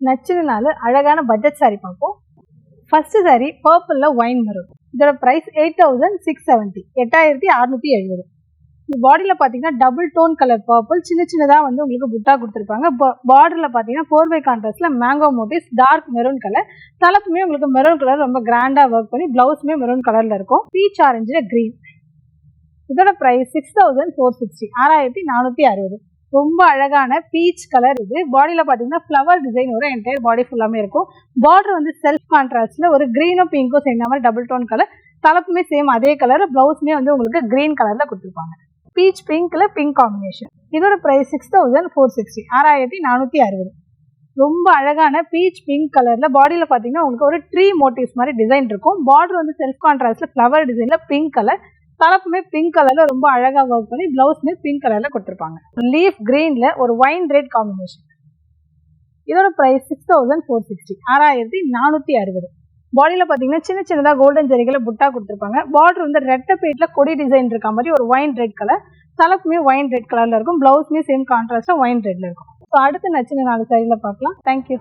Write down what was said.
நச்சுனால அழகான பட்ஜெட் சாரி பார்ப்போம். ஃபர்ஸ்ட் சாரி பர்பிள்ல ஒயின் மெரூன். இதோட பிரைஸ் 8670, 8670. இந்த பாடியில் பார்த்தீங்கன்னா டபுள் டோன் கலர் பர்பிள், சின்ன சின்னதாக வந்து உங்களுக்கு புட்டா கொடுத்துருப்பாங்க. பார்டரில் பார்த்தீங்கன்னா 4x கான்ட்ராஸ்ட்ல mango motifs, dark maroon colour. தலைப்புமே உங்களுக்கு மெரூன் கலர் ரொம்ப கிராண்டாக ஒர்க் பண்ணி பிளவுஸுமே மெரூன் கலரில் இருக்கும். பீச் ஆரஞ்சில் கிரீன். இதோட பிரைஸ் 6460, 6460. ரொம்ப அழகான பீச் கலர். இது பாடியில் பார்த்தீங்கன்னா ஃப்ளவர் டிசைனோட என்டையர் பாடி ஃபுல்லாமே இருக்கும். பார்டர் வந்து செல்ஃப் கான்ட்ராஸ்ட்ல ஒரு கிரீனும் பிங்க்கும் சேர்ந்த மாதிரி டபுள் டோன் கலர். தலைப்புமே சேம் அதே கலர். பிளவுஸ்மே வந்து உங்களுக்கு கிரீன் கலர்ல கொடுத்துருப்பாங்க. பீச் பிங்க்ல பிங்க் காம்பினேஷன். இதோட பிரைஸ் 6460, 6460. ரொம்ப அழகான பீச் பிங்க் கலர்ல பாடியில் பார்த்தீங்கன்னா உங்களுக்கு ஒரு ட்ரீ மோட்டிவ்ஸ் மாதிரி டிசைன் இருக்கும். பார்டர் வந்து செல்ஃப் கான்ட்ராஸ்ட்ல ஃப்ளவர் டிசைன்ல பிங்க் கலர். தலைப்புமே பிங்க் கலர்ல ரொம்ப அழகா ஒர்க் பண்ணி பிளவுஸ்மே பிங்க் கலர்ல கொடுத்துருப்பாங்க. லீஃப் கிரீன்ல ஒரு ஒயின் ரெட் காம்பினேஷன். இதோட பிரைஸ் 6460, 6460. பாடியில் பார்த்தீங்கன்னா சின்ன சின்னதாக கோல்டன் ஜெரிகளை புட்டா கொடுத்துருப்பாங்க. பார்டர் வந்து ரெட்டை பேட்ல கொடி டிசைன் இருக்க மாதிரி ஒரு ஒயின் ரெட் கலர். தலைப்புமே ஒயின் ரெட் கலர்ல இருக்கும். பிளவுஸ்மே சேம் கான்ட்ராஸ்டா ஒயின் ரெட்ல இருக்கும். ஸோ அடுத்து நச்சுன 4 சாரியில பார்க்கலாம். தேங்க்யூ.